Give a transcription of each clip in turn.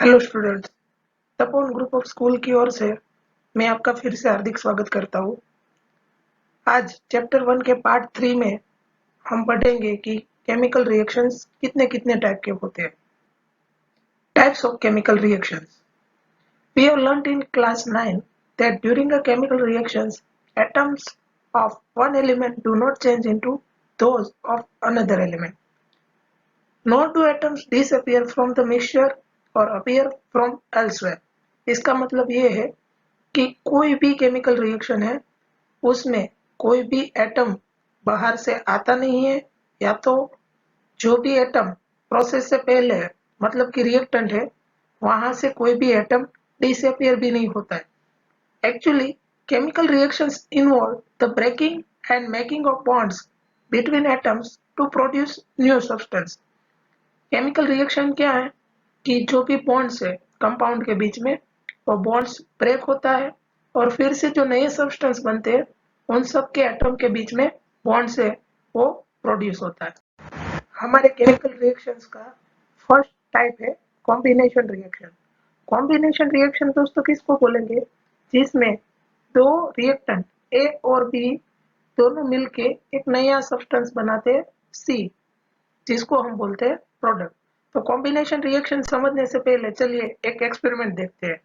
Hello students. Tapovan group of school की ओर से मैं आपका फिर से हार्दिक स्वागत करता हूँ। आज चैप्टर 1 के पार्ट 3 में हम पढ़ेंगे कि केमिकल रिएक्शंस कितने कितने टाइप के होते हैं। Types of chemical reactions. We have learnt in class 9 that during a chemical reactions, atoms of one element do not change into those of another element, nor do atoms disappear from the mixture or appear from elsewhere. इसका मतलब ये है कि कोई भी chemical reaction है उसमें कोई भी एटम बाहर से आता नहीं है, या तो जो भी एटम प्रोसेस से पहले है मतलब कि रिएक्टेंट है वहां से कोई भी एटम डिसअपियर भी नहीं होता है। Actually chemical reactions involve the breaking and making of bonds between atoms to produce new substance. Chemical reaction क्या है कि जो भी बॉन्ड्स है कंपाउंड के बीच में वो बॉन्ड्स ब्रेक होता है और फिर से जो नए सब्सटेंस बनते हैं उन सब के एटम के बीच में बॉन्ड से वो प्रोड्यूस होता है। हमारे केमिकल रिएक्शंस का फर्स्ट टाइप है कॉम्बिनेशन रिएक्शन। कॉम्बिनेशन रिएक्शन दोस्तों किसको बोलेंगे? जिसमें दो रिएक्टेंट ए और बी दोनों मिलके एक नया सब्सटेंस बनाते हैं सी, जिसको हम बोलते हैं प्रोडक्ट। तो कॉम्बिनेशन रिएक्शन समझने से पहले चलिए एक एक्सपेरिमेंट देखते हैं।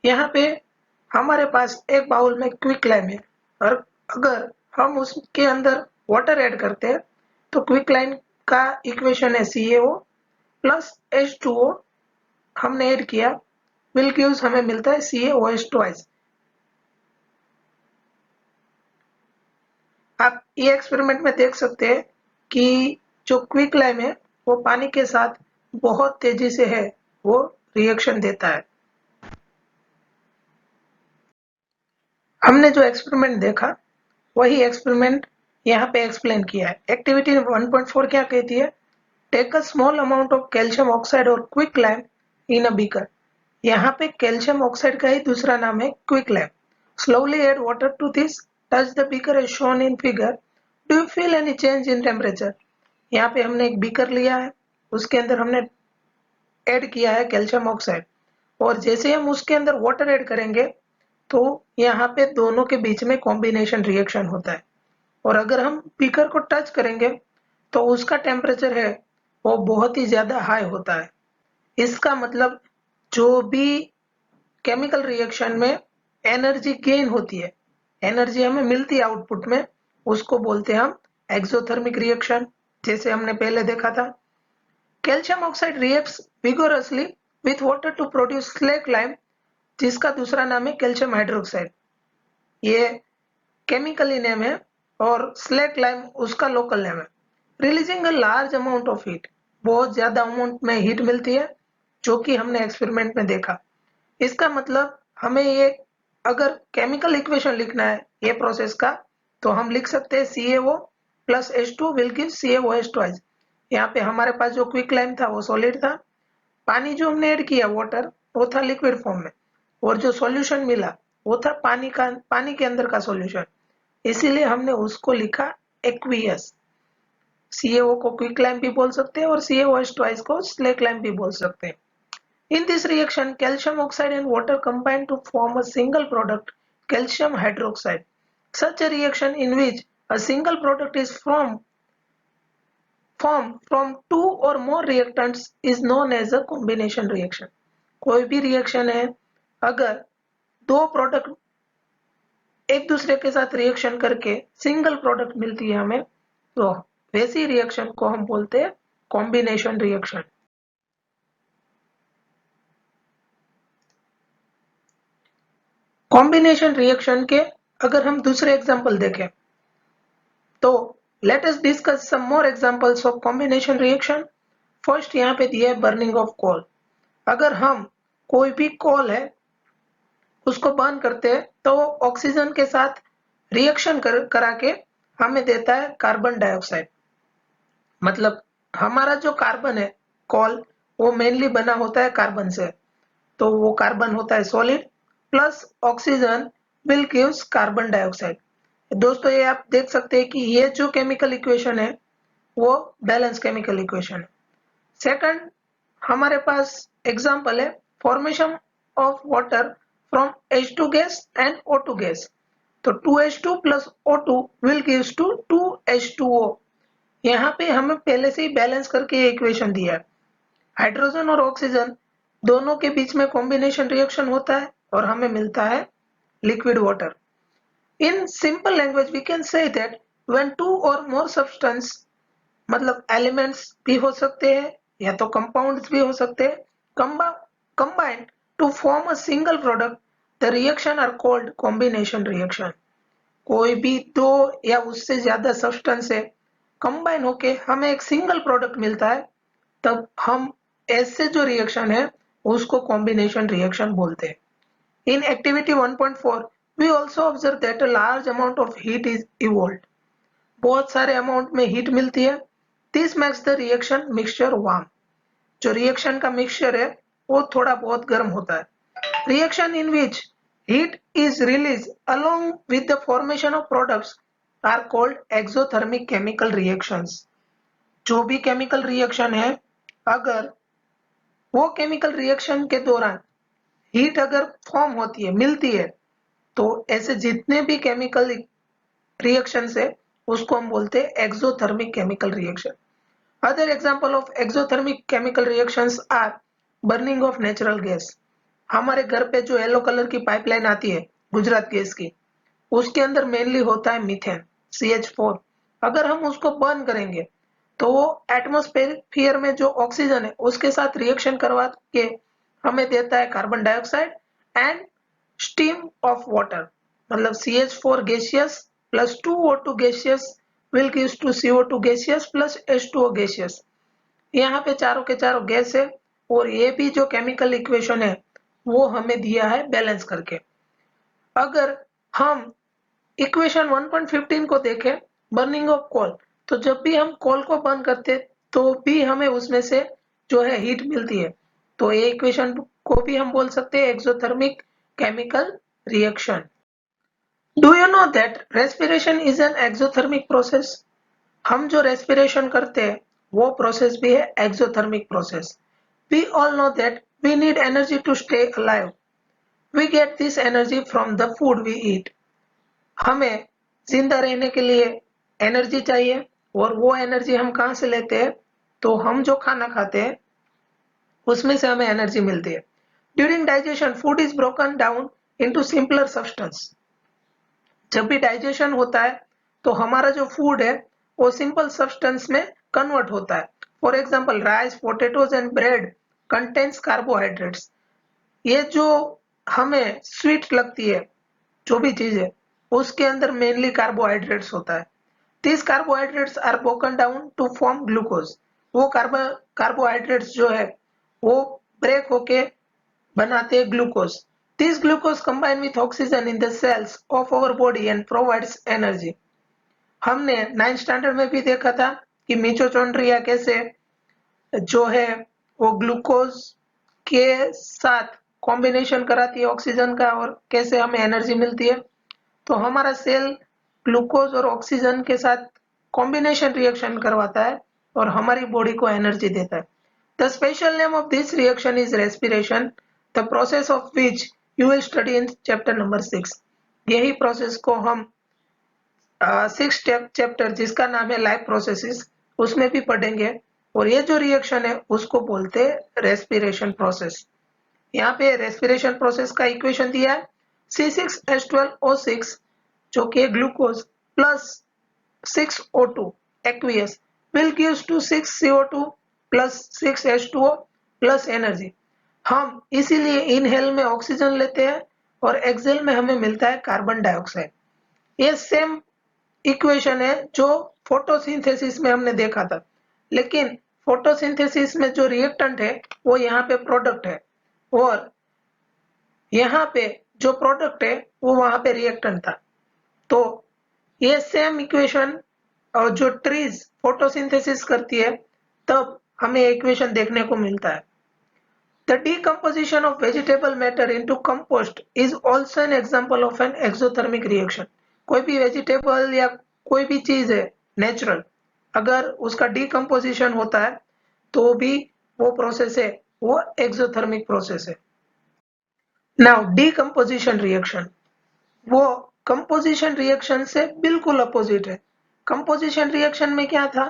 यहाँ पे हमारे पास एक बाउल में क्विक लाइम है और अगर हम उसके अंदर वाटर ऐड करते हैं तो क्विक लाइम का इक्वेशन है CaO प्लस H2O हमने ऐड किया, विल गिव्स हमें मिलता है CaOH ट्वाइस। आप ये एक्सपेरिमेंट में देख सकते हैं कि जो क्विक लाइम है वो पानी के साथ बहुत तेजी से है वो रिएक्शन देता है। हमने जो एक्सपेरिमेंट देखा वही एक्सपेरिमेंट यहाँ पे एक्सप्लेन किया है। एक्टिविटी 1.4 क्या कहती है? Take a small amount of calcium oxide और quick lime in a beaker. यहाँ पे कैल्शियम ऑक्साइड का ही दूसरा नाम है quick lime. Slowly add water to this, touch the beaker as shown in figure, do you feel any change in temperature? यहाँ पे हमने एक बीकर लिया है, उसके अंदर हमने ऐड किया है कैल्शियम ऑक्साइड और जैसे हम उसके अंदर वाटर ऐड करेंगे तो यहाँ पे दोनों के बीच में कॉम्बिनेशन रिएक्शन होता है और अगर हम बीकर को टच करेंगे तो उसका टेम्परेचर है वो बहुत ही ज्यादा हाई होता है। इसका मतलब जो भी केमिकल रिएक्शन में एनर्जी गेन होती है, एनर्जी हमें मिलती है आउटपुट में, उसको बोलते हैं हम एक्सोथर्मिक रिएक्शन। जैसे हमने पहले देखा था calcium oxide reacts vigorously with water to produce slake lime, जिसका दूसरा नाम है कैल्शियम हाइड्रोक्साइड। ये केमिकली नेम है और स्लेक लाइम उसका लोकल नेम है। Releasing a large amount of heat, बहुत ज्यादा अमाउंट में हीट मिलती है जो कि हमने एक्सपेरिमेंट में देखा। इसका मतलब हमें ये अगर केमिकल इक्वेशन लिखना है ये प्रोसेस का तो हम लिख सकते हैं CaO plus H2 will give CaOH twice. यहाँ पे हमारे पास जो क्विक लाइम था वो सॉलिड था, पानी जो हमने ऐड किया वाटर वो था लिक्विड फॉर्म में और जो सॉल्यूशन मिला वो था पानी के अंदर का सॉल्यूशन, इसीलिए हमने उसको लिखा एक्वियस। CaO को क्विक लाइम भी बोल सकते हैं और CaOH ट्वाइस को स्लेक लाइम भी बोल सकते हैं। In this reaction, calcium oxide and water combine to form a single product, calcium hydroxide. Such a reaction in which a single product is formed from two or more reactants is known as a combination reaction. कोई भी reaction है अगर दो product एक दूसरे के साथ reaction करके सिंगल प्रोडक्ट मिलती है हमें, तो वैसी रिएक्शन को हम बोलते हैं कॉम्बिनेशन रिएक्शन। कॉम्बिनेशन रिएक्शन के अगर हम दूसरे एग्जांपल देखें तो let us discuss some more examples of combination reaction. First यहाँ पे दिया है बर्निंग ऑफ कोल। अगर हम कोई भी कोल है उसको बर्न करते हैं तो ऑक्सीजन के साथ रिएक्शन करा के हमें देता है कार्बन डाइऑक्साइड। मतलब हमारा जो कार्बन है कोल वो मेनली बना होता है कार्बन से, तो वो कार्बन होता है solid plus oxygen will gives carbon dioxide. दोस्तों ये आप देख सकते हैं कि ये जो केमिकल इक्वेशन है वो बैलेंस केमिकल इक्वेशन है। सेकंड हमारे पास एग्जांपल है formation of water from H2 gas and O2 gas. तो 2H2 plus O2 will gives to 2H2O। यहाँ पे हमें पहले से ही बैलेंस करके ये इक्वेशन दिया है। हाइड्रोजन और ऑक्सीजन दोनों के बीच में कॉम्बिनेशन रिएक्शन होता है और हमें मिलता है liquid water. In simple language we can say that when two or more substance मतलब एलिमेंट्स भी हो सकते हैं या तो कंपाउंड्स भी हो सकते हैं, combined to form a single product, the reaction are called combination reaction. कोई भी दो या उससे ज्यादा सब्सटेंस है कंबाइन होके हमें एक सिंगल प्रोडक्ट मिलता है, तब हम ऐसे जो रिएक्शन है उसको कॉम्बिनेशन रिएक्शन बोलते हैं। In activity 1.4 we also observe that a large amount of heat is evolved। बहुत सारे अमाउंट में हीट मिलती है। This makes the reaction mixture warm. जो रिएक्शन का मिक्सचर है वो थोड़ा बहुत गर्म होता है। Reaction in which heat is released along with the formation of products are called exothermic chemical reactions। जो भी केमिकल रिएक्शन है, अगर वो केमिकल रिएक्शन के दौरान हीट अगर फॉर्म होती है, मिलती है, तो ऐसे जितने भी केमिकल रिएक्शंस है उसको हम बोलते हैं exothermic chemical reaction. Other example of exothermic chemical reactions are burning of natural gas. हमारे घर पे जो येलो कलर की पाइपलाइन आती है गुजरात गैस की, उसके अंदर मेनली होता है मीथेन CH4। अगर हम उसको बर्न करेंगे तो वो एटमॉस्फेयर में जो ऑक्सीजन है उसके साथ रिएक्शन करवा के हमें देता है carbon dioxide and steam of water. मतलब CH4 gaseous plus 2O2 gaseous will gives to CO2 gaseous plus H2O gaseous. यहाँ पे चारों के चारों गैस है और ये भी जो केमिकल इक्वेशन है वो हमें दिया है बैलेंस करके। अगर हम इक्वेशन 1.15 को देखें बर्निंग ऑफ कोल, तो जब भी हम कोल को बर्न करते तो भी हमें उसमें से जो है हीट मिलती है, तो ये इक्वेशन को भी हम बोल सकते हैं exothermic chemical reaction. Do you know that respiration is an exothermic process. हम जो रेस्पिरेशन करते हैं वो प्रोसेस भी है exothermic process. We all know that we need energy to stay alive. We get this energy from the food we eat. हमें जिंदा रहने के लिए एनर्जी चाहिए और वो एनर्जी हम कहाँ से लेते हैं, तो हम जो खाना खाते हैं उसमें से हमें एनर्जी मिलती है। During digestion food is broken down into simpler substance. जब भी डाइजेशन होता है तो हमारा जो फूड है वो सिंपल सब्सटेंस में कन्वर्ट होता है। For example rice, potatoes and bread contains carbohydrates. ये जो हमें स्वीट लगती है जो भी चीज है उसके अंदर मेनली कार्बोहाइड्रेट्स होता है। This carbohydrates are broken down to form glucose. वो कार्बोहाइड्रेट्स जो है वो ब्रेक होके बनाते हैं glucose. This glucose combine with oxygen in the cells of our body and provides energy. हमने 9th स्टैंडर्ड में भी देखा था कि मिटोचॉन्ड्रिया कैसे जो है वो ग्लूकोज के साथ कॉम्बिनेशन कराती है ऑक्सीजन का और कैसे हमें एनर्जी मिलती है। तो हमारा सेल ग्लूकोज और ऑक्सीजन के साथ कॉम्बिनेशन रिएक्शन करवाता है और हमारी बॉडी को एनर्जी देता है। The special name of this reaction is respiration, the process of which you will study in chapter number 6। यही प्रोसेस को हम 6 चैप्टर जिसका नाम है लाइफ प्रोसेसेस उसमें भी पढ़ेंगे और ये जो रिएक्शन है उसको बोलते हैं रेस्पिरेशन प्रोसेस। यहाँ पे रेस्पिरेशन प्रोसेस का इक्वेशन दिया है C6H12O6 जो कि glucose plus 6O2 aqueous will gives to 6CO2 plus 6H2O plus energy. हम इसीलिए इनहेल में ऑक्सीजन लेते हैं और एक्सहेल में हमें मिलता है कार्बन डाइऑक्साइड। ये सेम इक्वेशन है जो फोटोसिंथेसिस में हमने देखा था, लेकिन फोटोसिंथेसिस में जो रिएक्टेंट है वो यहाँ पे प्रोडक्ट है और यहाँ पे जो प्रोडक्ट है वो वहां पे रिएक्टेंट था। तो ये सेम इक्वेशन और जो ट्रीज फोटोसिंथेसिस करती है तब हमें इक्वेशन देखने को मिलता है। The decomposition of vegetable matter into compost is also an example of an exothermic reaction। कोई भी वेजिटेबल या कोई भी चीज है नेचुरल, अगर उसका डिकम्पोजिशन होता है तो भी वो प्रोसेस है, वो एक्सोथर्मिक प्रोसेस है। नाउ डीकम्पोजिशन रिएक्शन, वो कंपोजिशन रिएक्शन से बिल्कुल अपोजिट है। कंपोजिशन रिएक्शन में क्या था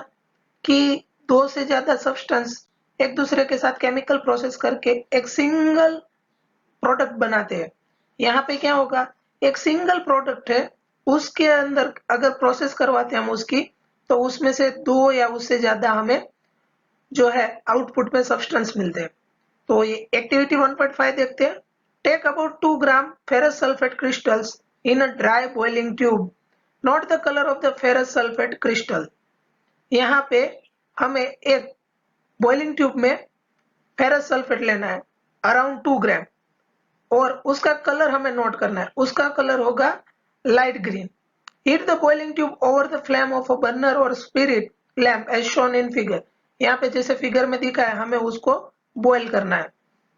कि दो से ज्यादा सब्सटेंस एक दूसरे के साथ केमिकल प्रोसेस करके एक सिंगल प्रोडक्ट बनाते हैं। यहाँ पे क्या होगा, एक सिंगल प्रोडक्ट है, उसके अंदर अगर प्रोसेस करवाते हैं हम उसकी, तो उसमें से दो या उससे ज्यादा हमें जो है आउटपुट में सब्सटेंस मिलते हैं। तो ये एक्टिविटी 1.5 देखते हैं। Take about 2 gram ferrous sulphate crystals in a dry boiling tube, note the colour of the ferrous sulphate crystal. यहाँ पे हमें एक बॉइलिंग ट्यूब में फेरस सल्फेट लेना है अराउंड 2 ग्राम, और उसका कलर हमें नोट करना है। उसका कलर होगा light green. Heat the boiling tube over the flame of a burner और spirit lamp as shown in figure. यहाँ पे जैसे फिगर में दिखा है, हमें उसको बॉईल करना है।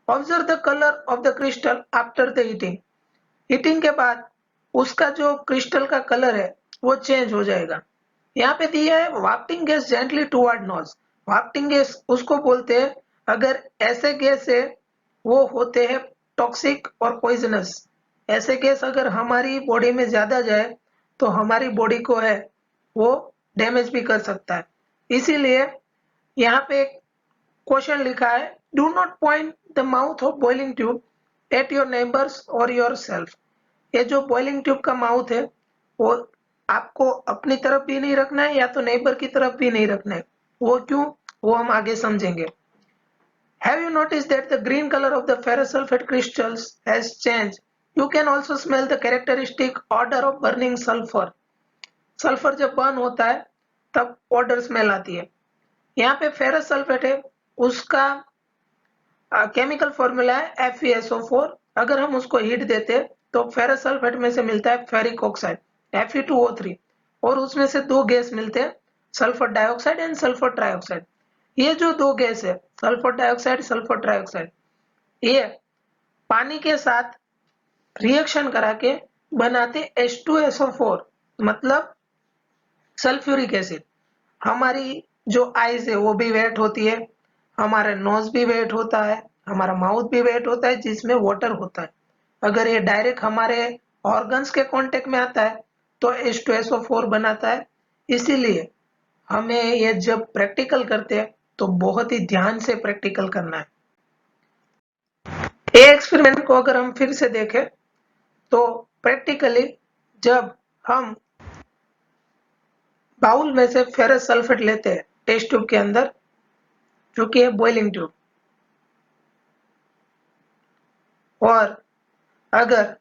Observe the colour of the crystal after the heating. Heating के बाद उसका जो क्रिस्टल का कलर है वो चेंज हो जाएगा। यहाँ पे दिया है wafting gas gently toward nose. Wafting gas उसको बोलते हैं अगर ऐसे गैस है वो होते हैं टॉक्सिक और पॉइजनस। ऐसे गैस अगर हमारी बॉडी में ज्यादा जाए तो हमारी बॉडी को है वो डैमेज भी कर सकता है। इसीलिए यहाँ पे एक क्वेश्चन लिखा है, do not point the mouth of boiling tube at your neighbours और योर सेल्फ। ये जो बॉइलिंग ट्यूब का माउथ है वो आपको अपनी तरफ भी नहीं रखना है या तो नेबर की तरफ भी नहीं रखना है। वो क्यों, वो हम आगे समझेंगे। Have you noticed that the green color of the ferrous sulfate crystals has changed? You can also smell the characteristic odor of burning sulfur. Sulphur जब बर्न होता है तब ऑडर स्मेल आती है। यहाँ पे फेरस सल्फेट है, उसका केमिकल फॉर्मूला है FeSO4। अगर हम उसको हीट देते तो फेरस सल्फेट में से मिलता है फेरिक ऑक्साइड Fe2O3, और उसमें से दो गैस मिलते हैं, sulphur dioxide and sulphur trioxide. ये जो दो गैस है सल्फर डाइऑक्साइड सल्फर ट्राइऑक्साइड, ये पानी के साथ रिएक्शन करा के बनाते H2SO4, मतलब सल्फ्यूरिक एसिड। हमारी जो आईज है वो भी वेट होती है, हमारा नोज भी वेट होता है, हमारा माउथ भी वेट होता है जिसमें वाटर होता है। अगर ये डायरेक्ट हमारे ऑर्गन्स के कांटेक्ट में आता है तो H2SO4 बनाता है। इसीलिए हमें ये जब प्रैक्टिकल करते हैं तो बहुत ही ध्यान से प्रैक्टिकल करना है। ये एक्सपेरिमेंट को अगर हम फिर से देखें तो प्रैक्टिकली जब हम बाउल में से फेरस सल्फेट लेते हैं टेस्ट ट्यूब के अंदर, जो कि है बॉइलिंग ट्यूब, और अगर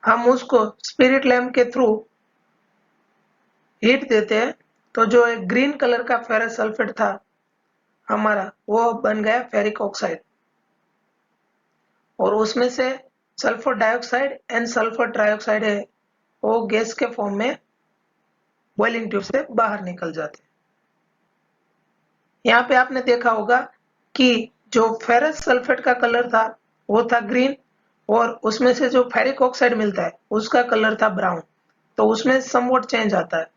हम उसको स्पिरिट लैम्प के थ्रू हीट देते हैं तो जो एक ग्रीन कलर का फेरस सल्फेट था हमारा वो बन गया फेरिक ऑक्साइड, और उसमें से sulphur dioxide and sulphur trioxide है वो गैस के फॉर्म में बॉइलिंग ट्यूब से बाहर निकल जाते हैं। यहाँ पे आपने देखा होगा कि जो फेरस सल्फेट का कलर था वो था ग्रीन, और उसमें से जो फेरिक ऑक्साइड मिलता है उसका कलर था ब्राउन, तो उसमें समवॉट चेंज आता है।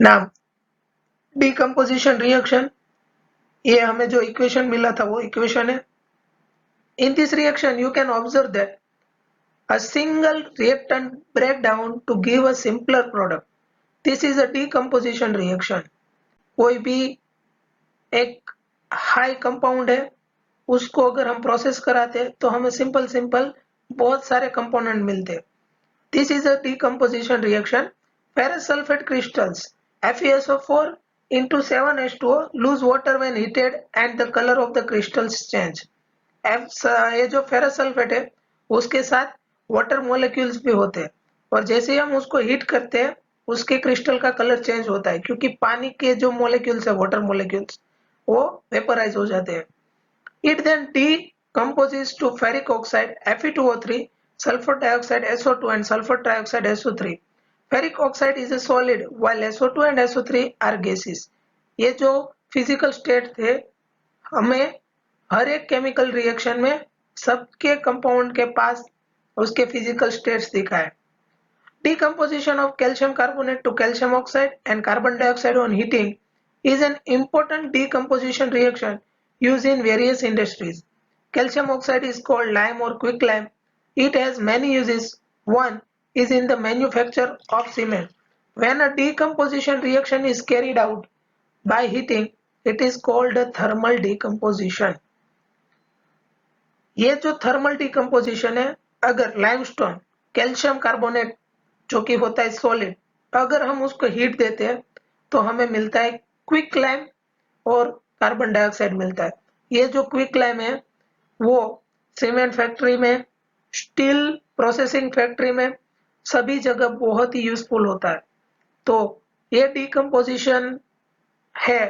नाउ डीकम्पोजिशन रिएक्शन, ये हमें जो इक्वेशन मिला था वो इक्वेशन है। In this reaction you can observe that a single reactant break down to give a simpler product. This is a decomposition reaction. कोई भी एक हाई कंपाउंड है उसको अगर हम प्रोसेस कराते तो हमें सिंपल सिंपल बहुत सारे कंपोनेंट मिलते हैं। This is a decomposition reaction. Ferrous sulphate crystals FeSO4 into 7H2O lose water when heated and the color of the crystals change. ये जो फेरस सल्फेट है उसके साथ वाटर मोलिक्यूल्स भी होते हैं, और जैसे ही हम उसको हीट करते हैं उसके क्रिस्टल का कलर चेंज होता है, क्योंकि पानी के जो मोलिक्यूल्स है वाटर मोलिक्यूल्स वो वेपराइज हो जाते हैं। It then decomposes to ferric oxide Fe2O3, sulfur dioxide SO2 and sulfur trioxide SO3. Ferric oxide is a solid while SO2 and SO3 are gases. ये जो फिजिकल स्टेट थे, हमें हर एक केमिकल रिएक्शन में सबके कंपाउंड के पास उसके फिजिकल स्टेट्स दिखा है। Decomposition of calcium carbonate to calcium oxide and carbon dioxide on heating is an important decomposition reaction used in various industries. Calcium oxide is called lime or quicklime. It has many uses. One is in the manufacture of cement. When a decomposition reaction is carried out by heating, it is called a thermal decomposition. ये जो thermal decomposition है, अगर limestone calcium carbonate जो कि होता है solid, अगर हम उसको हीट देते हैं तो हमें मिलता है क्विक लाइम और कार्बन डाइऑक्साइड मिलता है। ये जो क्विक लाइम है वो सीमेंट फैक्ट्री में, स्टील प्रोसेसिंग फैक्ट्री में, सभी जगह बहुत ही यूजफुल होता है। तो ये डिकम्पोजिशन है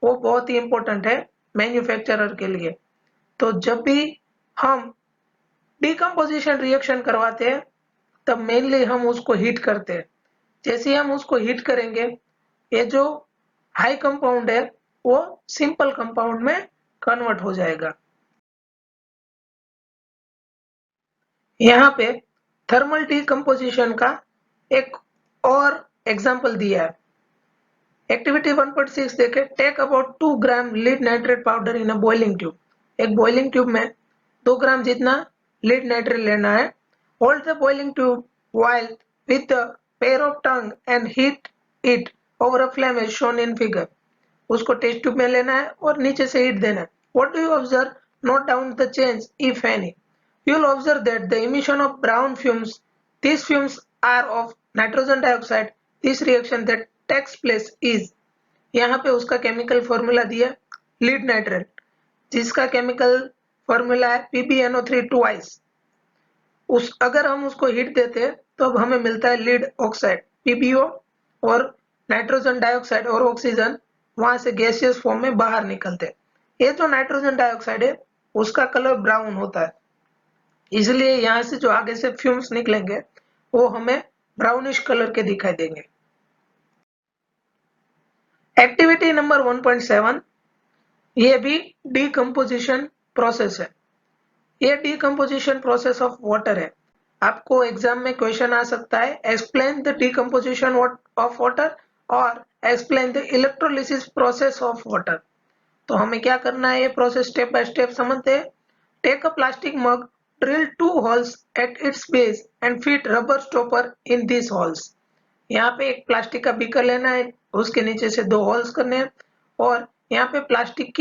वो बहुत ही इंपॉर्टेंट है मैन्युफैक्चरर के लिए। तो जब भी हम डिकम्पोजिशन रिएक्शन करवाते हैं तब मेनली हम उसको हीट करते हैं। जैसे ही हम उसको हीट करेंगे, ये जो हाई कंपाउंड है वो सिंपल कंपाउंड में कन्वर्ट हो जाएगा। यहाँ पे थर्मल डिकम्पोजिशन का एक और एग्जांपल दिया है। एक्टिविटी 1.6 देखें। Take about 2 gram lead nitrate powder in a boiling tube. एक बॉइलिंग ट्यूब में 2 ग्राम जितना लीड नाइट्रेट लेना है। Hold the boiling tube while with a pair of tongue and heat it over a flame as shown in figure. उसको test tube में लेना है और नीचे से हीट देना है। What do you observe? Note down the change if any. You will observe that the emission of brown fumes. These fumes are of nitrogen dioxide. This reaction that takes place is. यहाँ पे उसका chemical formula दिया lead nitrate, जिसका chemical formula है PbNO3 twice। अगर हम उसको heat देते हैं तो अब हमें मिलता है लीड ऑक्साइड PbO, और नाइट्रोजन डाइऑक्साइड और ऑक्सीजन वहां से गैसियस फॉर्म में बाहर निकलते हैं। ये जो नाइट्रोजन डाइऑक्साइड है उसका कलर ब्राउन होता है, इसलिए यहाँ से जो आगे से फ्यूम्स निकलेंगे वो हमें ब्राउनिश कलर के दिखाई देंगे। एक्टिविटी नंबर 1.7, ये भी डिकम्पोजिशन प्रोसेस है। ये डिकम्पोजिशन प्रोसेस ऑफ वाटर है। आपको एग्जाम में क्वेश्चन आ सकता है, explain the decomposition of water और explain the electrolysis process of water. तो हमें क्या करना है, ये प्रोसेस स्टेप बाय स्टेप समझते हैं। Take a plastic mug, drill 2 holes at its base and fit rubber stopper in this holes. यहाँ पे एक प्लास्टिक का बीकर लेना है, उसके नीचे से 2 होल्स करने हैं और यहाँ पे प्लास्टिक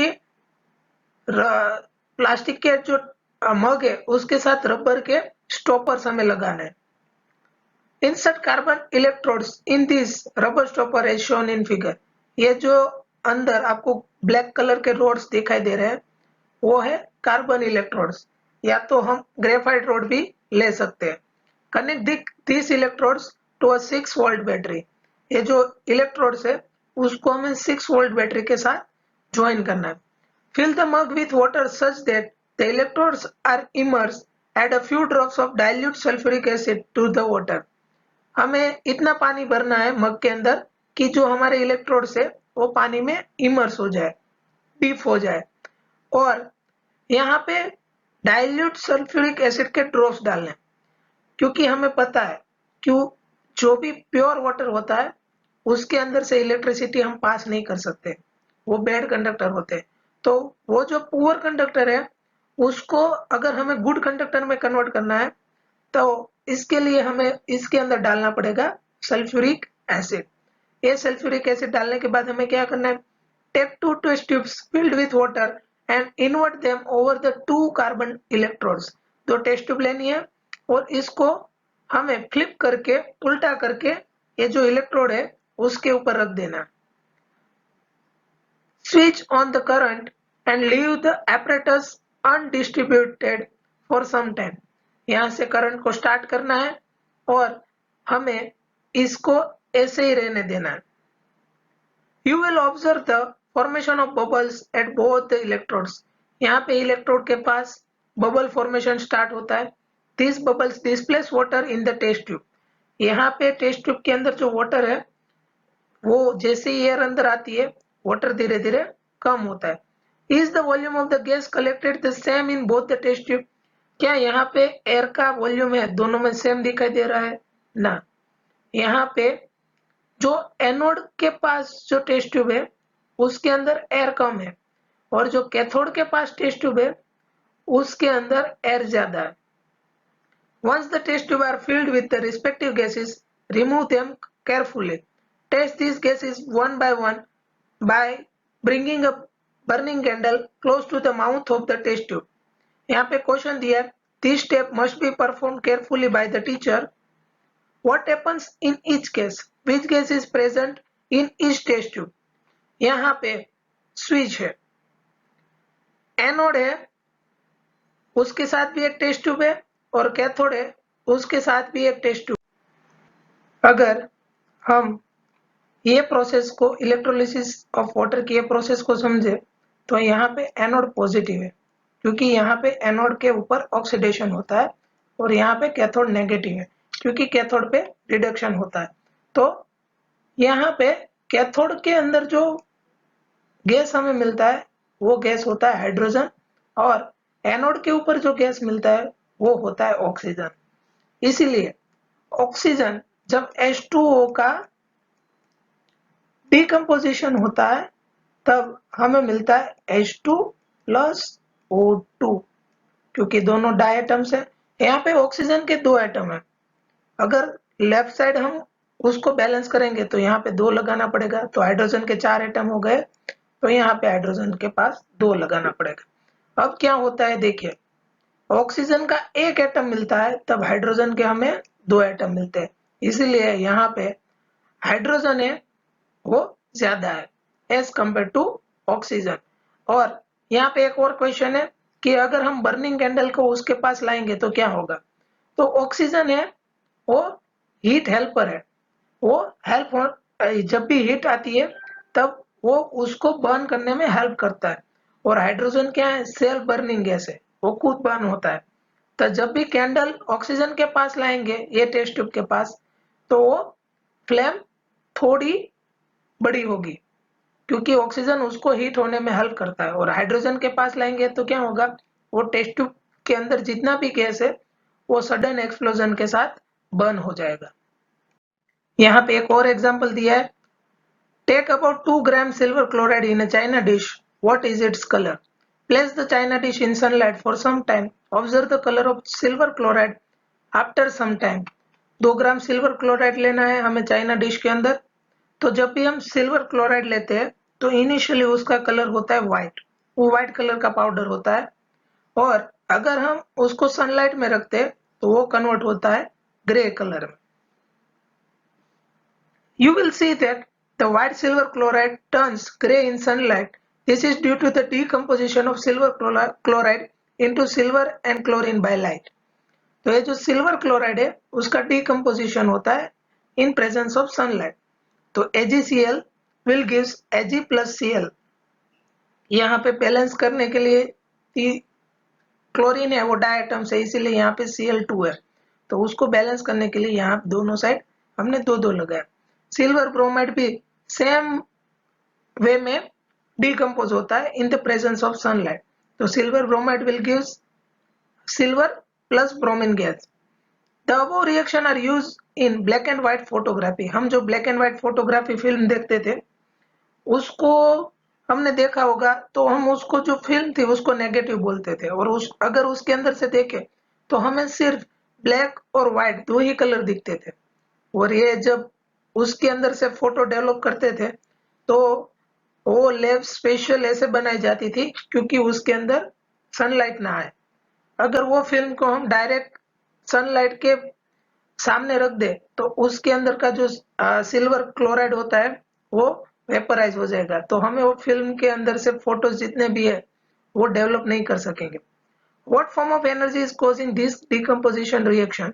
के जो मग है उसके साथ रबर के स्टॉपर्स हमें लगाना है। Insert carbon electrodes in this rubber stopper as shown in figure. ये जो अंदर आपको ब्लैक कलर के रोड्स दिखाई दे रहे हैं वो है कार्बन इलेक्ट्रोड्स, या तो हम ग्रेफाइट रोड भी ले सकते हैं। Connect this electrodes to a 6 volt battery. ये जो इलेक्ट्रोड्स है उसको हमें 6 वोल्ट बैटरी के साथ ज्वाइन करना है। Fill the mug with water such that the electrodes are immersed. Add a few drops of dilute sulfuric acid to the water. हमें इतना पानी भरना है मग के अंदर कि जो हमारे इलेक्ट्रोड्स है वो पानी में इमर्स हो जाए, डीप हो जाए, और यहाँ पे डाइल्यूट सल्फ्यूरिक एसिड के ड्रॉप्स डालने हैं। क्योंकि हमें पता है कि जो भी प्योर वाटर होता है उसके अंदर से इलेक्ट्रिसिटी हम पास नहीं कर सकते, वो बैड कंडक्टर होते हैं। तो वो जो पुअर कंडक्टर है उसको अगर हमें गुड कंडक्टर में कन्वर्ट करना है तो इसके लिए हमें इसके अंदर डालना पड़ेगा सल्फ्यूरिक एसिड। ये सल्फ्यूरिक एसिड डालने के बाद हमें क्या करना है, take 2 test tubes filled with water and invert them over the 2 carbon electrodes. 2 test tube लेनी है और इसको हमें फ्लिप करके, उल्टा करके ये जो इलेक्ट्रोड है उसके ऊपर रख देना। Switch on the current and leave the apparatus undistributed for some time. यहाँ से करंट को स्टार्ट करना है और हमें इसको ऐसे ही रहने देना है। You will observe the formation of bubbles at both the electrodes. यहाँ पे इलेक्ट्रोड के पास बबल फॉर्मेशन स्टार्ट होता है। These bubbles displace water in the test tube. यहाँ पे टेस्ट ट्यूब के अंदर जो वाटर है वो जैसे ही एयर अंदर आती है वाटर धीरे धीरे कम होता है। Is the volume of the gas collected the same in both the test tube. क्या यहाँ पे एयर का वॉल्यूम है दोनों में सेम दिखाई दे रहा है? ना। यहाँ पे जो एनोड के पास जो टेस्ट ट्यूब है उसके अंदर एयर कम है, और जो कैथोड के पास टेस्ट ट्यूब है उसके अंदर एयर ज्यादा है। Once the test tube are filled with the respective gases, remove them carefully. Test these gases one by bringing a burning candle close to the mouth of the test tube. यहाँ पे question दिया है, this step must be performed carefully by the teacher. What happens in each case? Which gas is present in each test tube? यहाँ पे switch है, anode है, उसके साथ भी एक टेस्ट ट्यूब है, और कैथोड है, उसके साथ भी एक टेस्ट ट्यूब। अगर हम ये प्रोसेस को, इलेक्ट्रोलिसिस ऑफ वाटर की ये प्रोसेस को समझे, तो यहाँ पे एनोड पॉजिटिव है, क्योंकि यहाँ पे एनोड के ऊपर ऑक्सीडेशन होता है, और यहाँ पे कैथोड नेगेटिव है, क्योंकि कैथोड पे रिडक्शन होता है। तो यहाँ पे कैथोड के अंदर जो गैस हमें मिलता है वो गैस होता है हाइड्रोजन, और एनोड के ऊपर जो गैस मिलता है वो होता है ऑक्सीजन। इसीलिए ऑक्सीजन जब H2O का डिकम्पोजिशन होता है तब हमें मिलता है H2 प्लस O2, क्योंकि दोनों डाई एटम्स है। यहाँ पे ऑक्सीजन के 2 एटम है, अगर लेफ्ट साइड हम उसको बैलेंस करेंगे तो यहाँ पे 2 लगाना पड़ेगा, तो हाइड्रोजन के 4 एटम हो गए, तो यहाँ पे हाइड्रोजन के पास 2 लगाना पड़ेगा। अब क्या होता है देखिए, ऑक्सीजन का 1 एटम मिलता है तब हाइड्रोजन के हमें 2 एटम मिलते हैं, इसीलिए यहाँ पे हाइड्रोजन है वो ज्यादा है एज कंपेयर टू ऑक्सीजन। और यहाँ पे एक और क्वेश्चन है कि अगर हम बर्निंग कैंडल को उसके पास लाएंगे तो क्या होगा। तो ऑक्सीजन है वो हीट हेल्पर है, वो जब भी हीट आती है तब वो उसको बर्न करने में हेल्प करता है, और हाइड्रोजन क्या है, सेल्फ बर्निंग गैस है, वो खुद बर्न होता है। तो जब भी कैंडल ऑक्सीजन के पास लाएंगे, ये टेस्ट ट्यूब के पास, तो वो फ्लेम थोड़ी बड़ी होगी, क्योंकि ऑक्सीजन उसको हीट होने में हेल्प करता है। और हाइड्रोजन के पास लाएंगे तो क्या होगा, वो टेस्ट ट्यूब के अंदर जितना भी गैस है वो सडन एक्सप्लोजन के साथ बर्न हो जाएगा। यहाँ पे एक और एग्जांपल दिया है, take about 2 gram silver chloride in a china dish, what is its colour? Place the china dish in sunlight for some time, observe the colour of silver chloride after some time. 2 gram silver chloride लेना है हमें China dish के अंदर। तो जब भी हम silver chloride लेते हैं तो इनिशियली उसका कलर होता है व्हाइट, वो व्हाइट कलर का पाउडर होता है, और अगर हम उसको सनलाइट में रखते हैं तो वो कन्वर्ट होता है ग्रे कलर में। You will see that the white silver chloride turns gray in sunlight. This is due to the decomposition of silver chloride into silver and chlorine by light. तो ये जो सिल्वर क्लोराइड है उसका decomposition होता है in presence of sunlight. तो AgCl will gives Ag plus Cl। यहाँ पे बैलेंस करने के लिए क्लोरीन है वो डायटम से, इसीलिए यहाँ पे Cl2 है, तो उसको बैलेंस करने के लिए यहाँ दोनों साइड हमने 2-2 लगाया। सिल्वर ब्रोमाइड भी सेम वे में डिकम्पोज होता है in the presence of sunlight. तो silver bromide will gives silver plus bromine gas. The above reaction are use in black and white photography. हम जो black and white photography film देखते थे उसको हमने देखा होगा, तो हम उसको जो फिल्म थी उसको नेगेटिव बोलते थे, और अगर उसके अंदर से देखें तो हमें सिर्फ ब्लैक और व्हाइट 2 ही कलर दिखते थे। और ये जब उसके अंदर से फोटो डेवलप करते थे तो वो लैब स्पेशल ऐसे बनाई जाती थी क्योंकि उसके अंदर सनलाइट ना आए। अगर वो फिल्म को हम डायरेक्ट सनलाइट के सामने रख दे तो उसके अंदर का जो सिल्वर क्लोराइड होता है वो वेपराइज हो जाएगा, तो हमें वो फिल्म के अंदर से फोटोज जितने भी है वो डेवलप नहीं कर सकेंगे। What form of energy is causing this decomposition reaction?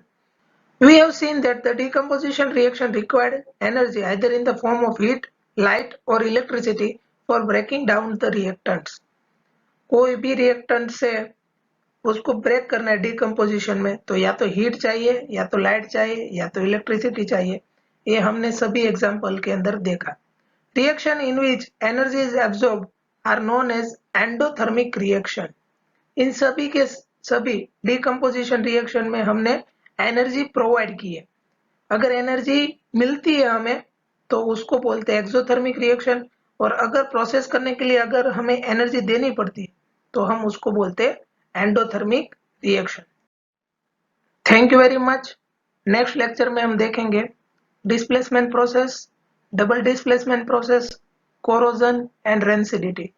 We have seen that the decomposition reaction required energy either in the form of heat, light or electricity for breaking down the reactants. कोई भी reactant से उसको break करना है decomposition में तो या तो हीट चाहिए, या तो लाइट चाहिए, या तो इलेक्ट्रिसिटी चाहिए। ये हमने सभी एग्जाम्पल के अंदर देखा। Reaction in which energy is absorbed are known as endothermic reaction. इन सभी के सभी डिकम्पोजिशन रिएक्शन में हमने एनर्जी प्रोवाइड की है। अगर एनर्जी मिलती है हमें तो उसको बोलते हैं एक्सोथर्मिक रिएक्शन, और अगर प्रोसेस करने के लिए अगर हमें एनर्जी देनी पड़ती तो हम उसको बोलते हैं endothermic reaction. Thank you very much. Next lecture में हम देखेंगे displacement process, double displacement process, corrosion and rancidity.